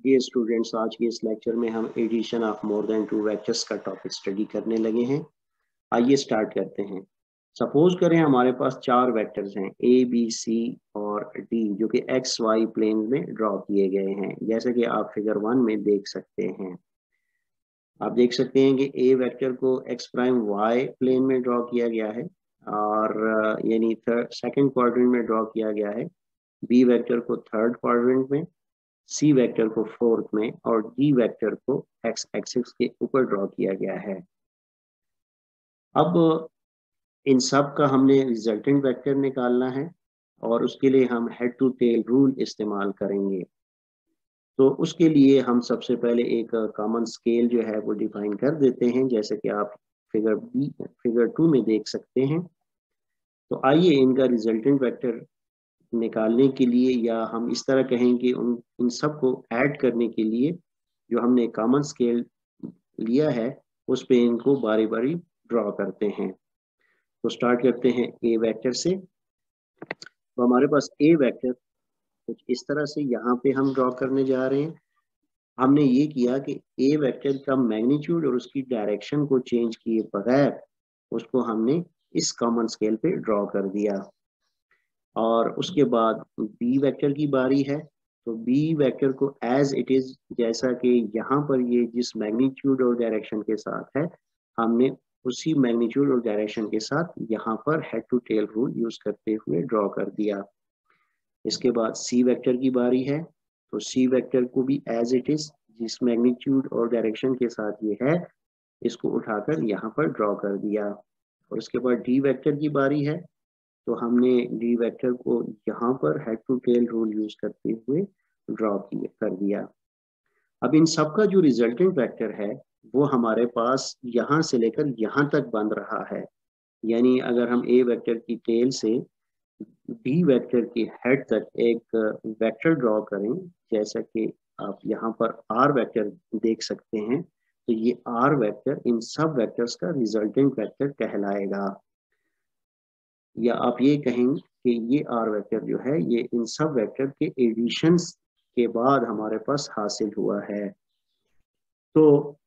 Dear students, आज के इस लेक्चर में हम addition of more than two vectors का टॉपिक स्टडी करने लगे हैं। आइए स्टार्ट करते हैं। सपोज करें हमारे पास चार वेक्टर्स हैं ए बी सी और डी, जो कि एक्स वाई प्लेन में ड्रॉ किए गए हैं, जैसे कि आप फिगर 1 में देख सकते हैं। आप देख सकते हैं कि ए वेक्टर को एक्स प्राइम वाई प्लेन में ड्रॉ किया गया है, और यानी सेकंड क्वाड्रेंट में ड्रॉ किया गया है। बी वेक्टर को थर्ड क्वाड्रेंट में, सी वेक्टर को फोर्थ में, और डी वेक्टर को एक्स एक्सिस के ऊपर ड्रॉ किया गया है। अब इन सब का हमने रिजल्टेंट वेक्टर निकालना है, और उसके लिए हम हेड टू टेल रूल इस्तेमाल करेंगे। तो उसके लिए हम सबसे पहले एक कॉमन स्केल जो है वो डिफाइन कर देते हैं, जैसे कि आप फिगर 2 में देख सकते हैं। तो आइए इनका रिजल्टेंट वेक्टर निकालने के लिए, या हम इस तरह कहें कि इन सब को ऐड करने के लिए जो हमने कॉमन स्केल लिया है उस पे इनको बारी बारी ड्रॉ करते हैं। तो स्टार्ट करते हैं ए वेक्टर से। तो हमारे पास ए वेक्टर कुछ इस तरह से यहाँ पे हम ड्रॉ करने जा रहे हैं। हमने ये किया कि ए वेक्टर का मैग्नीट्यूड और उसकी डायरेक्शन को चेंज किए बगैर उसको हमने इस कॉमन स्केल पे ड्रॉ कर दिया। और उसके बाद बी वेक्टर की बारी है। तो बी वेक्टर को एज इट इज, जैसा कि यहाँ पर ये जिस मैग्नीट्यूड और डायरेक्शन के साथ है, हमने उसी मैग्नीट्यूड और डायरेक्शन के साथ यहाँ पर head to tail rule use करते हुए ड्रॉ कर दिया। इसके बाद सी वेक्टर की बारी है। तो सी वेक्टर को भी एज इट इज, जिस मैग्नीट्यूड और डायरेक्शन के साथ ये है, इसको उठाकर यहाँ पर ड्रॉ कर दिया। और उसके बाद डी वेक्टर की बारी है। तो हमने डी वेक्टर को यहाँ पर head to tail rule use करते हुए ड्रॉ कर दिया। अब इन सब का जो रिजल्टेंट वेक्टर है वो हमारे पास यहाँ से लेकर यहाँ तक बन रहा है। यानी अगर हम ए वेक्टर की टेल से डी वेक्टर की हेड तक एक वेक्टर ड्रॉ करें, जैसा कि आप यहाँ पर आर वेक्टर देख सकते हैं, तो ये आर वेक्टर इन सब वेक्टर्स का रिजल्टेंट वेक्टर कहलाएगा। या आप ये कहेंगे कि ये आर वेक्टर जो है ये इन सब वेक्टर के एडिशन के बाद हमारे पास हासिल हुआ है। तो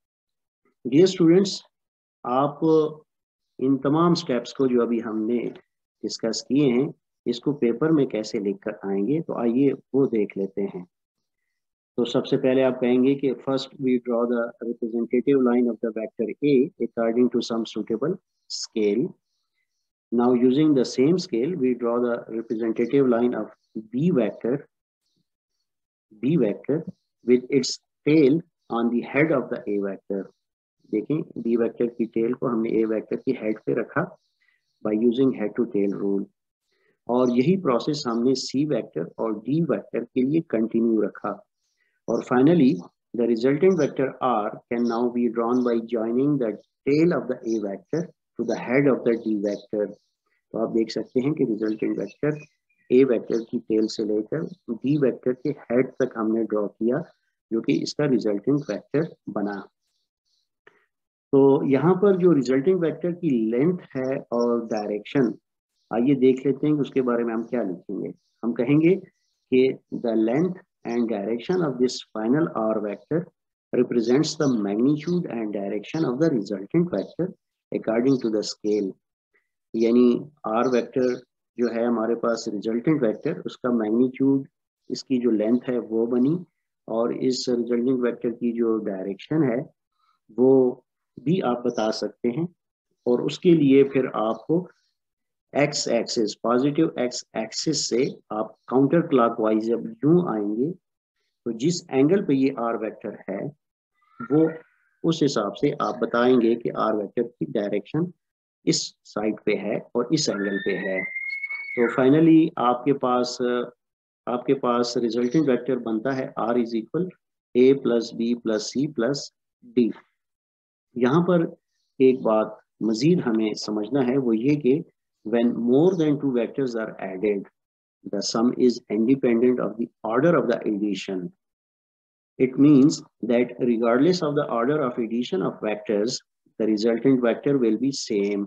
डियर स्टूडेंट्स, आप इन तमाम स्टेप्स को जो अभी हमने डिस्कस किए हैं, इसको पेपर में कैसे लिख कर आएंगे, तो आइए वो देख लेते हैं। तो सबसे पहले आप कहेंगे कि first we draw the representative line of the vector A according to some suitable scale. Now using the same scale, we draw the representative line of B vector with its tail on the head of the A vector. देखें, B vector की tail को हमने A vector की head पे रखा by using head to tail rule, और यही process हमने C vector और D vector के लिए continue रखा। और finally the resultant vector R can now be drawn by joining the tail of the A vector to the head of the D vector. तो आप देख सकते हैं कि रिजल्टेंट वेक्टर ए वेक्टर की टेल से लेकर डी वेक्टर के हेड तक हमने ड्रॉ किया, जो कि इसका रिजल्टेंट वेक्टर बना। तो यहाँ पर जो रिजल्टेंट वेक्टर की लेंथ है और डायरेक्शन, आइए देख लेते हैं कि उसके बारे में हम क्या लिखेंगे। हम कहेंगे कि the length and direction of this final R vector represents the magnitude and direction of the resultant vector according to the scale. यानी आर वेक्टर जो है हमारे पास रिजल्टेंट वेक्टर, उसका मैग्नीट्यूड, इसकी जो लेंथ है वो बनी, और इस रिजल्टेंट वेक्टर की जो डायरेक्शन है वो भी आप बता सकते हैं। और उसके लिए फिर आपको x axis, positive x axis से आप काउंटर क्लॉकवाइज जब यूं आएंगे, तो जिस एंगल पे ये आर वेक्टर है वो उस हिसाब से आप बताएंगे कि आर वेक्टर की डायरेक्शन इस साइड पे है और इस एंगल पे है। तो फाइनली आपके पास रिजल्टेंट वेक्टर बनता है R is equal A plus B plus C plus D. यहाँ पर एक बात मजीद हमें समझना है, वो ये कि when more than two vectors are added, the sum is independent of the order of the addition. It means that regardless of the order of addition of vectors, the resultant vector will be same.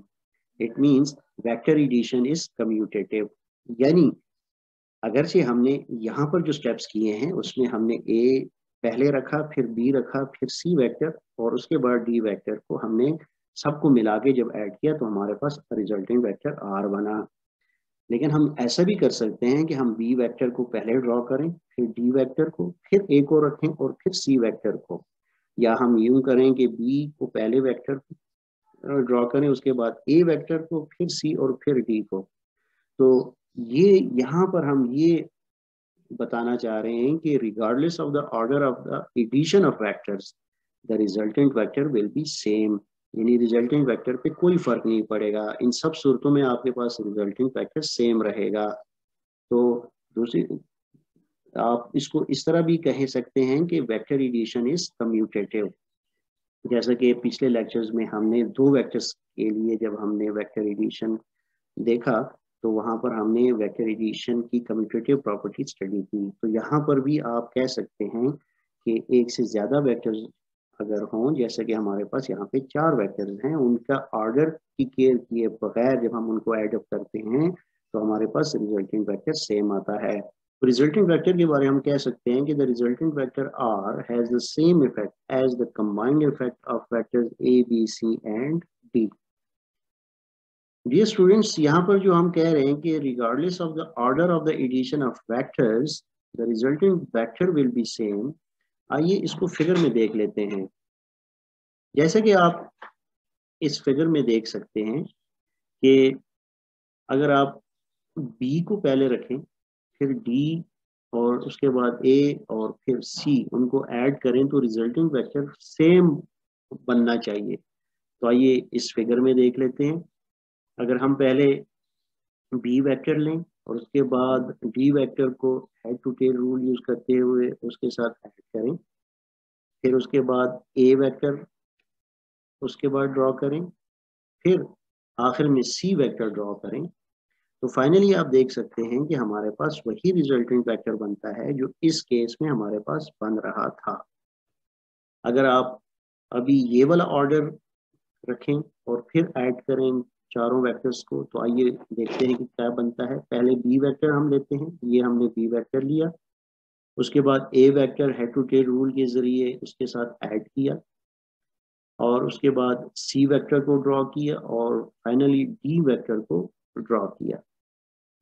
It means vector addition is commutative. यानी अगरचे हमने यहाँ पर जो steps किए हैं उसमें हमने ए पहले रखा, फिर बी रखा, फिर सी वेक्टर और उसके बाद डी वेक्टर को हमने सबको मिला के जब ऐड किया तो हमारे पास रिजल्टिंग वेक्टर आर बना। लेकिन हम ऐसा भी कर सकते हैं कि हम बी वेक्टर को पहले ड्रॉ करें, फिर डी वेक्टर को, फिर ए को रखें और फिर सी वेक्टर को, या हम यूं करें कि बी को पहले वेक्टर ड्रॉ करें, उसके बाद ए वेक्टर को, फिर सी और फिर डी को। तो ये यहाँ पर हम ये बताना चाह रहे हैं कि regardless of the order of the addition of vectors the resultant vector will be same, यानी रिजल्टेंट वेक्टर पे कोई फर्क नहीं पड़ेगा, इन सब सूरतों में आपके पास रिजल्टेंट वेक्टर सेम रहेगा। तो दूसरी आप इसको इस तरह भी कह सकते हैं कि वेक्टर एडिशन इज कम्यूटेटिव। जैसा कि पिछले लेक्चर्स में हमने दो वेक्टर्स के लिए जब हमने वेक्टर एडिशन देखा तो वहां पर हमने वेक्टर एडिशन की कम्यूटेटिव प्रॉपर्टी स्टडी की। तो यहाँ पर भी आप कह सकते हैं कि एक से ज्यादा वेक्टर्स अगर हों, जैसे कि हमारे पास यहाँ पे 4 वेक्टर्स हैं, उनका ऑर्डर की केयर किए बगैर जब हम उनको एड अप करते हैं तो हमारे पास रिजल्टिंग वेक्टर सेम आता है। तो रिजल्टिंग वेक्टर के बारे में हम कह सकते हैं कि the resulting vector R has the same effect as the combined effect of vectors A B C and D. Dear students, यहाँ पर जो हम कह रहे हैं कि regardless of the order of the addition of vectors the resulting vector will be same. आइए इसको फिगर में देख लेते हैं। जैसे कि आप इस फिगर में देख सकते हैं कि अगर आप बी को पहले रखें, फिर डी और उसके बाद ए और फिर सी, उनको ऐड करें तो रिजल्टिंग वेक्टर सेम बनना चाहिए। तो आइए इस फिगर में देख लेते हैं। अगर हम पहले बी वेक्टर लें और उसके बाद डी वेक्टर को head to tail rule use करते हुए उसके साथ ऐड करें, फिर उसके बाद ए वेक्टर उसके बाद ड्रॉ करें, फिर आखिर में सी वेक्टर ड्रॉ करें, तो फाइनली आप देख सकते हैं कि हमारे पास वही रिजल्टेंट वेक्टर बनता है जो इस केस में हमारे पास बन रहा था। अगर आप अभी ये वाला ऑर्डर रखें और फिर ऐड करें चारों वेक्टर्स को, तो आइए देखते हैं कि क्या बनता है। पहले बी वेक्टर हम लेते हैं, ये हमने बी वेक्टर लिया, उसके बाद A vector head to tail rule के जरिए उसके साथ ऐड किया और उसके बाद सी वेक्टर को ड्रॉ किया और फाइनली डी वेक्टर को ड्रॉ किया।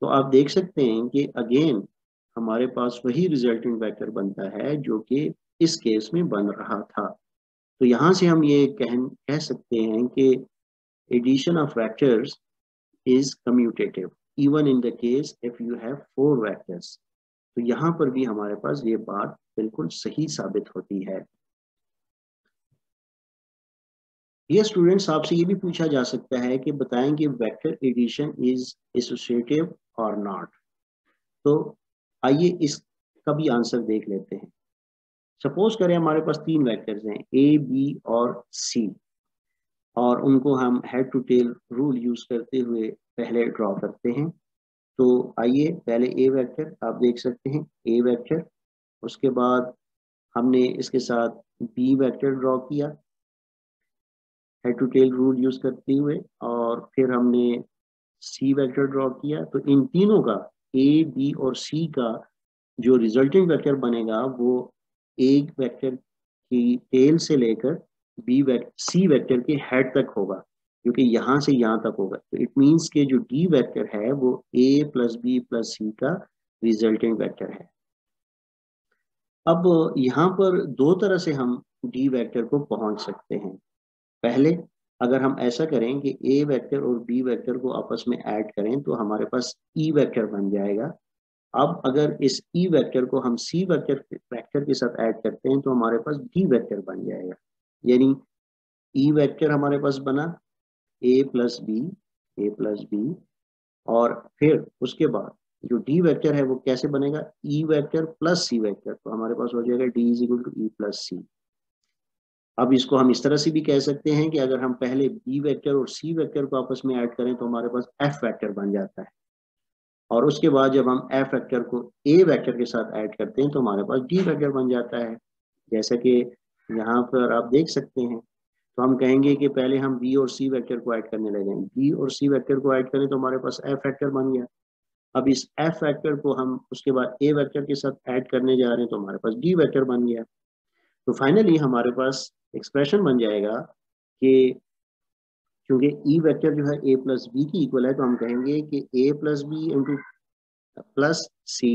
तो आप देख सकते हैं कि अगेन हमारे पास वही रिजल्टेंट वेक्टर बनता है जो कि इस केस में बन रहा था। तो यहाँ से हम ये कह सकते हैं कि addition of vectors is commutative even in the case if you have 4 vectors। तो यहाँ पर भी हमारे पास ये बात बिल्कुल सही साबित होती है। ये स्टूडेंट्स, आपसे ये भी पूछा जा सकता है कि बताएं कि वेक्टर एडिशन इज एसोसिएटिव और नॉट। तो आइए इसका भी आंसर देख लेते हैं। सपोज करें हमारे पास 3 वेक्टर्स हैं ए बी और सी, और उनको हम head to tail rule use करते हुए पहले ड्रॉ करते हैं। तो आइए पहले ए वेक्टर आप देख सकते हैं, ए वेक्टर, उसके बाद हमने इसके साथ बी वेक्टर ड्रॉ किया head to tail rule use करते हुए, और फिर हमने सी वेक्टर ड्रॉ किया। तो इन तीनों का ए बी और सी का जो रिजल्टिंग वेक्टर बनेगा वो ए वेक्टर की टेल से लेकर सी वेक्टर के हेड तक होगा, क्योंकि यहाँ से यहाँ तक होगा। तो इट मीन्स के जो डी वेक्टर है वो ए प्लस बी प्लस सी का रिजल्टिंग वेक्टर है। अब यहाँ पर दो तरह से हम डी वेक्टर को पहुंच सकते हैं। पहले अगर हम ऐसा करें कि ए वेक्टर और बी वेक्टर को आपस में ऐड करें तो हमारे पास ई वेक्टर बन जाएगा। अब अगर इस ई वेक्टर को हम सी वेक्टर के साथ ऐड करते हैं तो हमारे पास डी वेक्टर बन जाएगा। यानी ई वेक्टर हमारे पास बना ए प्लस बी, और फिर उसके बाद जो डी वेक्टर है वो कैसे बनेगा, E vector plus C vector. तो हमारे पास हो जाएगा D is equal to E plus C. अब इसको हम इस तरह से भी कह सकते हैं कि अगर हम पहले बी वेक्टर और सी वेक्टर को आपस में ऐड करें तो हमारे पास एफ वेक्टर बन जाता है, और उसके बाद जब हम एफ वेक्टर को ए वेक्टर के साथ ऐड करते हैं तो हमारे पास डी वेक्टर बन जाता है। जैसा कि यहाँ पर आप देख सकते हैं, तो हम कहेंगे कि पहले हम बी और सी वेक्टर को ऐड करने लगे, बी और सी वेक्टर को ऐड करें तो हमारे पास एफ वेक्टर बन गया। अब इस एफ वेक्टर को हम उसके बाद ए वेक्टर के साथ ऐड करने जा रहे हैं तो हमारे पास डी वेक्टर बन गया। तो फाइनली हमारे पास एक्सप्रेशन बन जाएगा कि क्योंकि ई वेक्टर जो है ए प्लस बी की इक्वल है, तो हम कहेंगे कि A plus B into plus C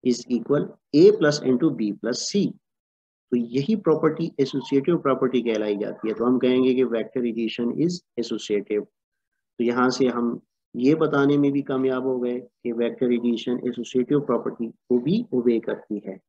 is equal A plus into B plus C. तो यही प्रॉपर्टी एसोसिएटिव प्रॉपर्टी कहलाई जाती है। तो हम कहेंगे कि वेक्टर एडिशन इज एसोसिएटिव। तो यहाँ से हम ये बताने में भी कामयाब हो गए कि वेक्टर एडिशन एसोसिएटिव प्रॉपर्टी को भी ओबे करती है।